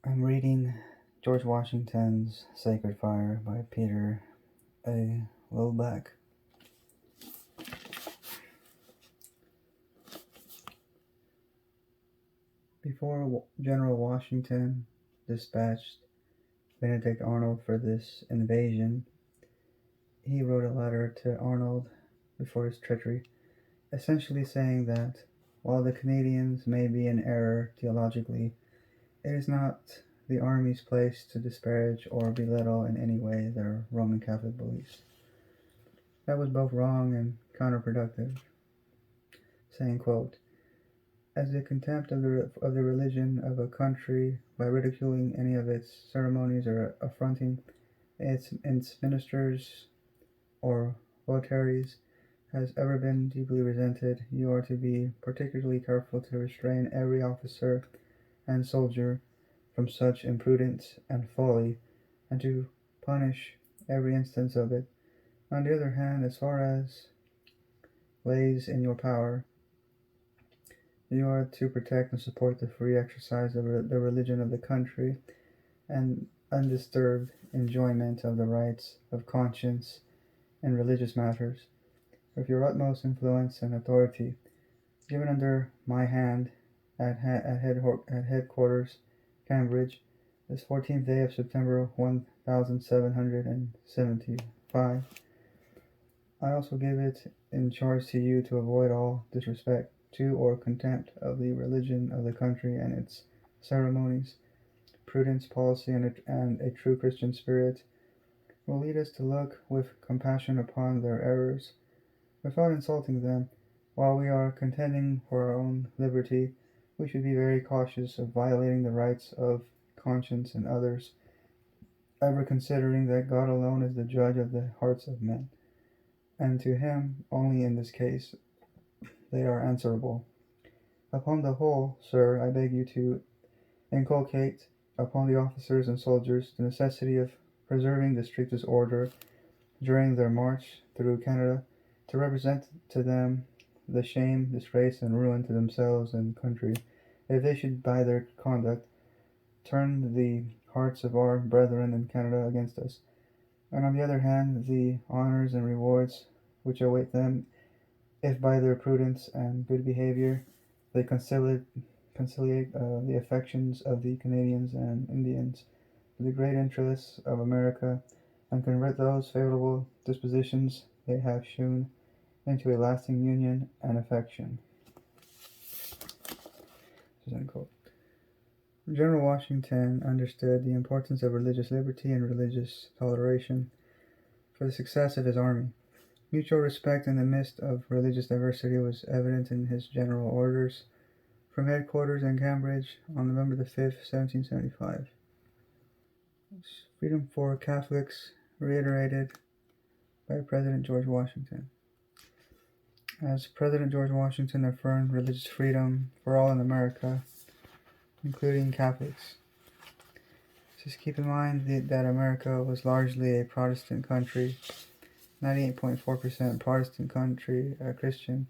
I'm reading George Washington's Sacred Fire by Peter A. Lilbeck. Before General Washington dispatched Benedict Arnold for this invasion, he wrote a letter to Arnold before his treachery, essentially saying that while the Canadians may be in error theologically, it is not the Army's place to disparage or belittle in any way their Roman Catholic beliefs. That was both wrong and counterproductive, saying, quote, as the contempt of the religion of a country by ridiculing any of its ceremonies or affronting its ministers or votaries has ever been deeply resented, you are to be particularly careful to restrain every officer and soldier from such imprudence and folly, and to punish every instance of it. On the other hand, as far as lays in your power, you are to protect and support the free exercise of the religion of the country and undisturbed enjoyment of the rights of conscience in religious matters, with your utmost influence and authority, given under my hand at headquarters, Cambridge, this 14th day of September 1775. I also give it in charge to you to avoid all disrespect to or contempt of the religion of the country and its ceremonies. Prudence, policy, and a true Christian spirit will lead us to look with compassion upon their errors, without insulting them. While we are contending for our own liberty, we should be very cautious of violating the rights of conscience in others, ever considering that God alone is the judge of the hearts of men, and to him only in this case they are answerable. Upon the whole, sir, I beg you to inculcate upon the officers and soldiers the necessity of preserving the strictest order during their march through Canada, to represent to them the shame, disgrace, and ruin to themselves and country, if they should by their conduct turn the hearts of our brethren in Canada against us, and on the other hand the honors and rewards which await them if by their prudence and good behavior they conciliate the affections of the Canadians and Indians to the great interests of America, and convert those favorable dispositions they have shewn into a lasting union and affection. General Washington understood the importance of religious liberty and religious toleration for the success of his army. Mutual respect in the midst of religious diversity was evident in his general orders from headquarters in Cambridge on November the 5th, 1775. Freedom for Catholics reiterated by President George Washington. As President George Washington affirmed religious freedom for all in America, including Catholics. Just keep in mind that America was largely a Protestant country, 98.4% Protestant country, Christian,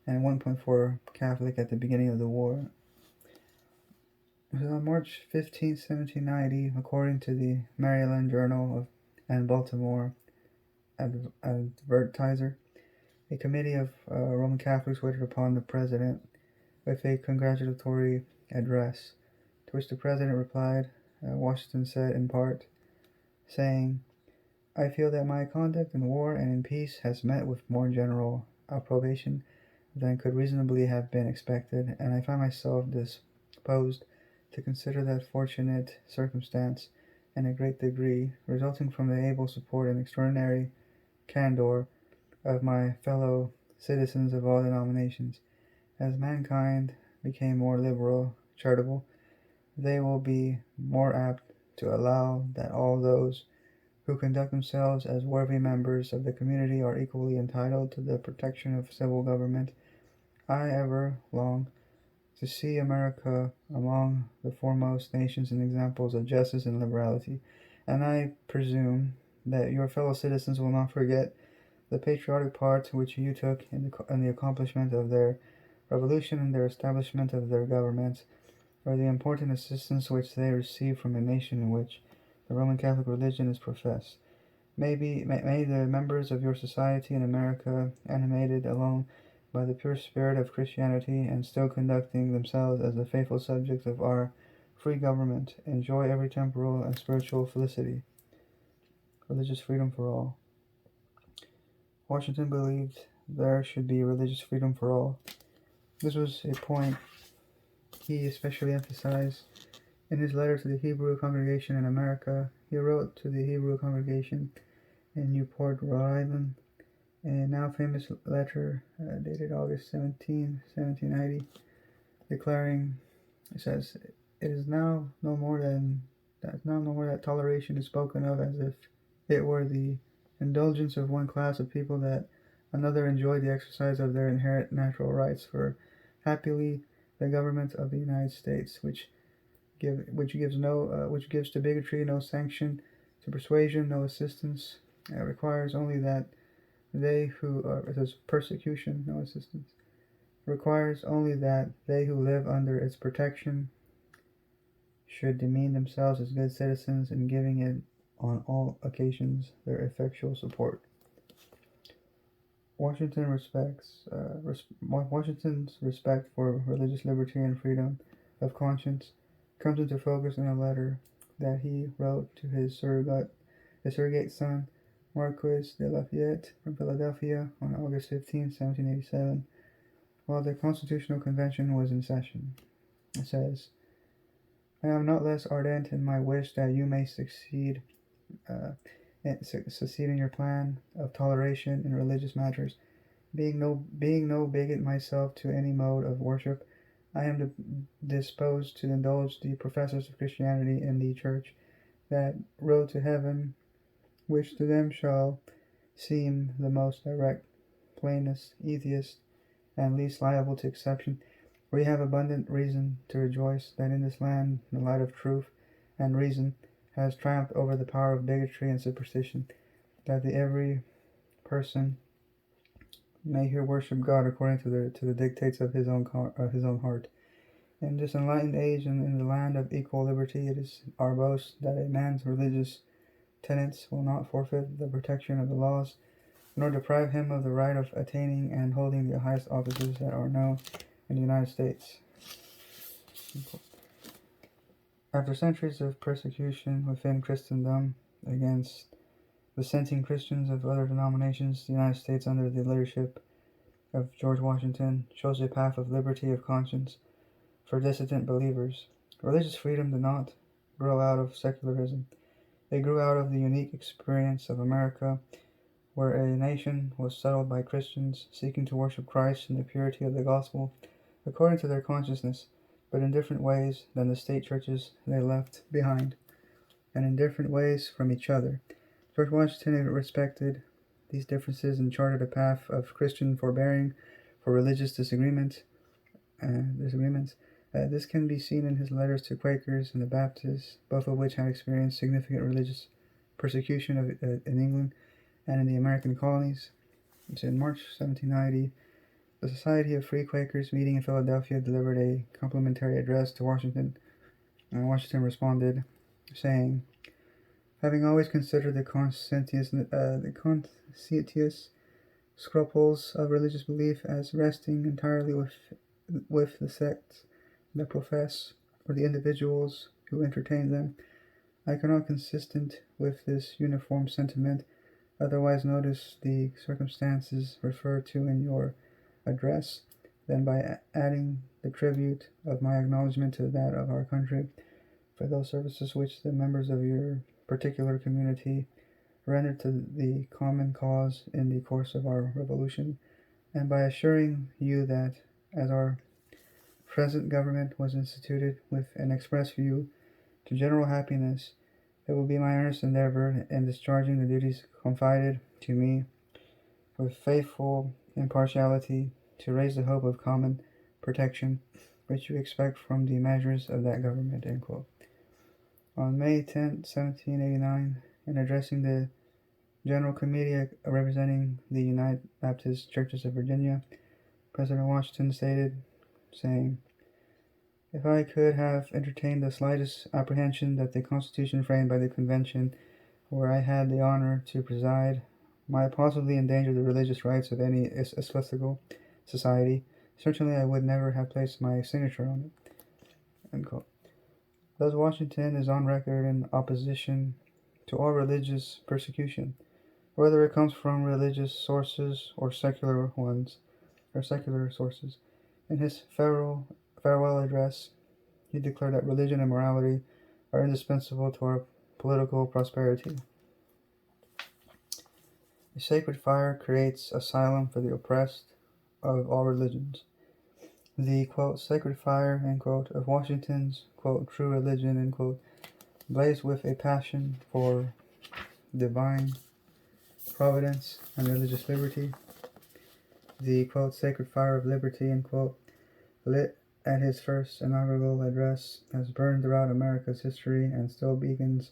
and 1.4 Catholic at the beginning of the war. It was on March 15, 1790, according to the Maryland Journal and Baltimore Advertiser, a committee of Roman Catholics waited upon the president with a congratulatory address, to which the president replied, Washington said in part, saying, I feel that my conduct in war and in peace has met with more general approbation than could reasonably have been expected, and I find myself disposed to consider that fortunate circumstance in a great degree, resulting from the able support and extraordinary candor of my fellow citizens of all denominations. As mankind became more liberal, charitable, they will be more apt to allow that all those who conduct themselves as worthy members of the community are equally entitled to the protection of civil government. I ever long to see America among the foremost nations and examples of justice and liberality, and I presume that your fellow citizens will not forget the patriotic part which you took in the accomplishment of their revolution and their establishment of their government, for the important assistance which they receive from a nation in which the Roman Catholic religion is professed. May the members of your society in America, animated alone by the pure spirit of Christianity and still conducting themselves as the faithful subjects of our free government, enjoy every temporal and spiritual felicity. Religious freedom for all. Washington believed there should be religious freedom for all. This was a point he especially emphasized in his letter to the Hebrew congregation in America. He wrote to the Hebrew congregation in Newport, Rhode Island, a now famous letter dated August 17, 1790, declaring, it says, "It is now no more that toleration is spoken of as if it were the indulgence of one class of people that another enjoy the exercise of their inherent natural rights, for happily the government of the United States, which gives to bigotry no sanction, to persuasion no assistance, requires only that they who are it says persecution no assistance, requires only that they who live under its protection should demean themselves as good citizens in giving it on all occasions their effectual support." Washington's respect for religious liberty and freedom of conscience comes into focus in a letter that he wrote to his surrogate son, Marquis de Lafayette, from Philadelphia on August 15, 1787, while the Constitutional Convention was in session. It says, "I am not less ardent in my wish that you may succeed in your plan of toleration in religious matters. Being no bigot myself to any mode of worship, I am disposed to indulge the professors of Christianity in the Church that road to heaven, which to them shall seem the most direct, plainest, easiest, and least liable to exception. We have abundant reason to rejoice that in this land the light of truth and reason has triumphed over the power of bigotry and superstition, that every person may here worship God according to the dictates of his own heart. In this enlightened age and in the land of equal liberty, it is our boast that a man's religious tenets will not forfeit the protection of the laws, nor deprive him of the right of attaining and holding the highest offices that are known in the United States." After centuries of persecution within Christendom against dissenting Christians of other denominations, the United States, under the leadership of George Washington, chose a path of liberty of conscience for dissident believers. Religious freedom did not grow out of secularism. It grew out of the unique experience of America, where a nation was settled by Christians seeking to worship Christ in the purity of the gospel according to their consciousness, but in different ways than the state churches they left behind, and in different ways from each other. George Washington respected these differences and charted a path of Christian forbearing for religious disagreements. This can be seen in his letters to Quakers and the Baptists, both of which had experienced significant religious persecution in England and in the American colonies. It's in March 1790. The Society of Free Quakers, meeting in Philadelphia, delivered a complimentary address to Washington, and Washington responded, saying, "Having always considered the conscientious scruples of religious belief as resting entirely with the sects that profess, or the individuals who entertain them, I cannot, consistent with this uniform sentiment, otherwise notice the circumstances referred to in your address than by adding the tribute of my acknowledgment to that of our country for those services which the members of your particular community rendered to the common cause in the course of our revolution, and by assuring you that, as our present government was instituted with an express view to general happiness, it will be my earnest endeavor in discharging the duties confided to me with faithful impartiality to raise the hope of common protection which you expect from the measures of that government." End quote. On May 10, 1789, in addressing the General Committee representing the United Baptist Churches of Virginia, President Washington stated, saying, If I could have entertained the slightest apprehension that the Constitution framed by the Convention, where I had the honor to preside, might possibly endanger the religious rights of any ecclesiastical society, certainly I would never have placed my signature on it. End quote. Thus, Washington is on record in opposition to all religious persecution, whether it comes from religious sources or secular sources. In his farewell address, he declared that religion and morality are indispensable to our political prosperity. A sacred fire creates asylum for the oppressed of all religions. The quote, sacred fire, end quote, of Washington's quote, true religion, end quote, blazed with a passion for divine providence and religious liberty. The quote, sacred fire of liberty, end quote, lit at his first inaugural address, has burned throughout America's history and still beacons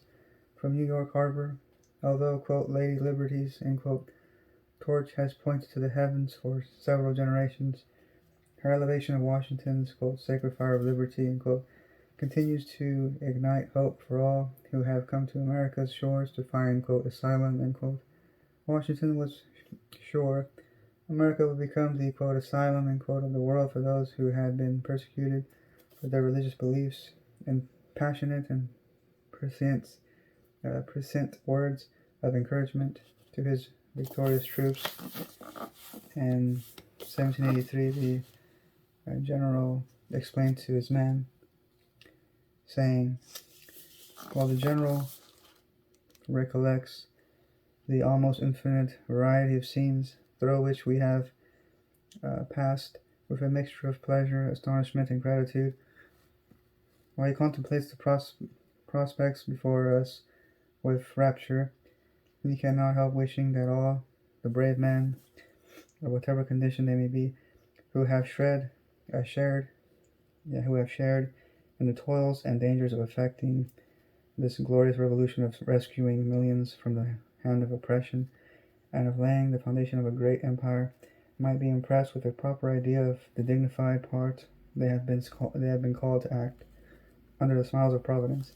from New York Harbor. Although, quote, Lady Liberty's, end quote, torch has pointed to the heavens for several generations, her elevation of Washington's, quote, sacred fire of liberty, end quote, continues to ignite hope for all who have come to America's shores to find, quote, asylum, end quote. Washington was sure America would become the, quote, asylum, end quote, of the world for those who had been persecuted for their religious beliefs, and passionate and prescient words of encouragement to his victorious troops. In 1783, the general explained to his men, saying, while the general recollects the almost infinite variety of scenes through which we have passed with a mixture of pleasure, astonishment, and gratitude, while he contemplates the prospects before us with rapture, he cannot help wishing that all the brave men, of whatever condition they may be, who have shared in the toils and dangers of effecting this glorious revolution of rescuing millions from the hand of oppression and of laying the foundation of a great empire, might be impressed with a proper idea of the dignified part they have been called to act under the smiles of Providence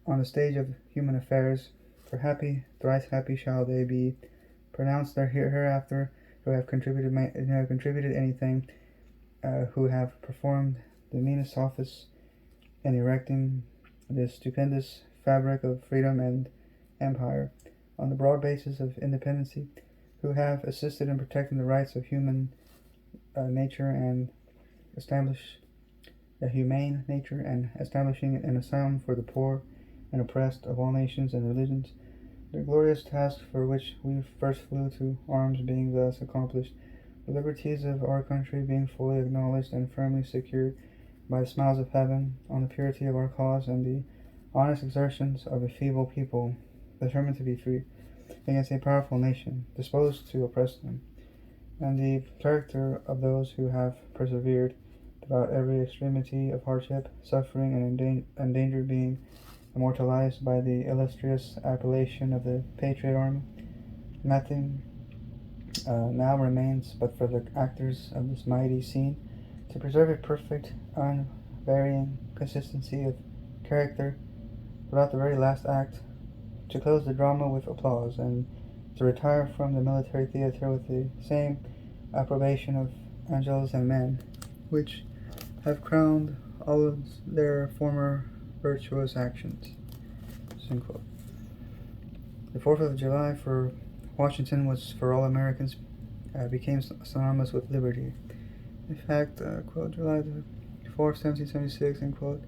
on the stage of human affairs. For happy, thrice happy shall they be pronounced there hereafter who have contributed anything, who have performed the meanest office in erecting this stupendous fabric of freedom and empire on the broad basis of independency, who have assisted in protecting the rights of human nature and establishing an asylum for the poor and oppressed of all nations and religions. The glorious task for which we first flew to arms being thus accomplished, the liberties of our country being fully acknowledged and firmly secured by the smiles of heaven on the purity of our cause and the honest exertions of a feeble people determined to be free against a powerful nation disposed to oppress them, and the character of those who have persevered throughout every extremity of hardship, suffering, and danger being immortalized by the illustrious appellation of the Patriot Army. Nothing now remains but for the actors of this mighty scene to preserve a perfect, unvarying consistency of character throughout the very last act, to close the drama with applause, and to retire from the military theatre with the same approbation of angels and men, which have crowned all of their former virtuous actions. The 4th of July for Washington was for all Americans became synonymous with liberty. In fact, quote, July the 4th, 1776, end quote,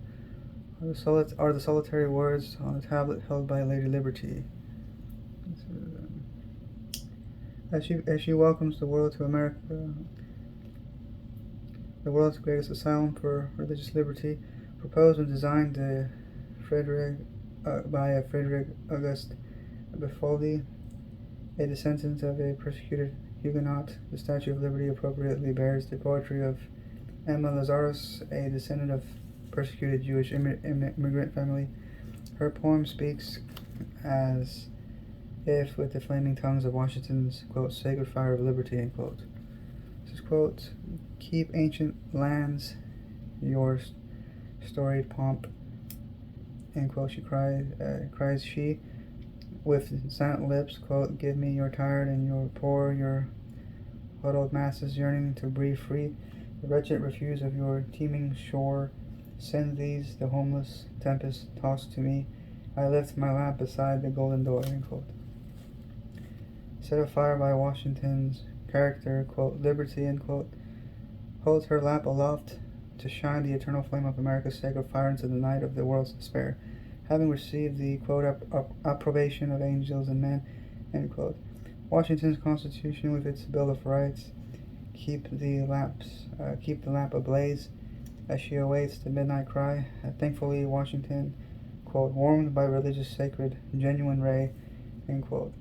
are the solitary words on a tablet held by Lady Liberty. As she welcomes the world to America, the world's greatest asylum for religious liberty, proposed and designed by Frederick August Bartholdi, a descendant of a persecuted Huguenot. The Statue of Liberty appropriately bears the poetry of Emma Lazarus, a descendant of persecuted Jewish immigrant family. Her poem speaks as if with the flaming tongues of Washington's, quote, sacred fire of liberty, end quote. This is, quote, keep ancient lands yours, storied pomp, end quote, cries she, with silent lips, quote, give me your tired and your poor, your huddled masses yearning to breathe free. The wretched refuse of your teeming shore, send these, the homeless tempest tossed to me. I lift my lamp beside the golden door, end quote. Set afire by Washington's character, quote, liberty, end quote, holds her lamp aloft to shine the eternal flame of America's sacred fire into the night of the world's despair. Having received the, quote, approbation of angels and men, end quote. Washington's Constitution with its Bill of Rights keep the lamp ablaze as she awaits the midnight cry. Thankfully, Washington, quote, warmed by religious sacred genuine ray, end quote,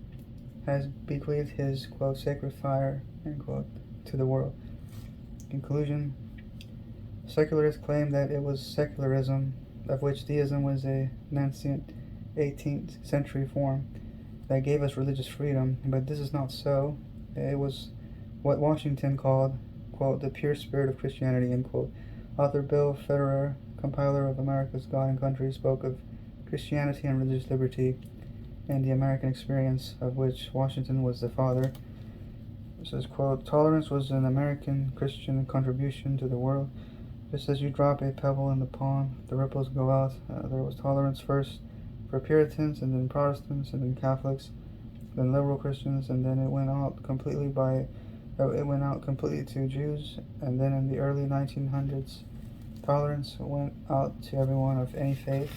has bequeathed his, quote, sacred fire, end quote, to the world. Conclusion. Secularists claim that it was secularism, of which deism was a nascent 18th century form, that gave us religious freedom, but this is not so. It was what Washington called, quote, the pure spirit of Christianity, end quote. Author Bill Federer, compiler of America's God and Country, spoke of Christianity and religious liberty and the American experience, of which Washington was the father. It says, quote, tolerance was an American Christian contribution to the world. Just as you drop a pebble in the pond, the ripples go out. There was tolerance first for Puritans, and then Protestants, and then Catholics, then liberal Christians, and then it went out completely to Jews, and then in the early 1900s, tolerance went out to everyone of any faith,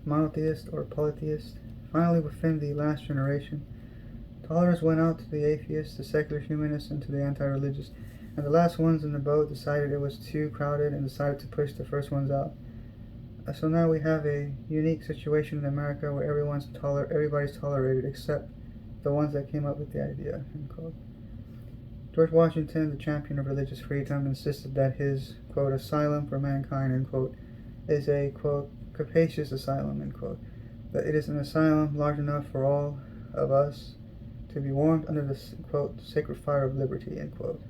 monotheist or polytheist. Finally, within the last generation, tolerance went out to the atheists, the secular humanists, and to the anti-religious, and the last ones in the boat decided it was too crowded and decided to push the first ones out. So now we have a unique situation in America where everybody's tolerated except the ones that came up with the idea, end quote. George Washington, the champion of religious freedom, insisted that his, quote, asylum for mankind, end quote, is a, quote, capacious asylum, end quote, that it is an asylum large enough for all of us to be warmed under the, quote, sacred fire of liberty, end quote.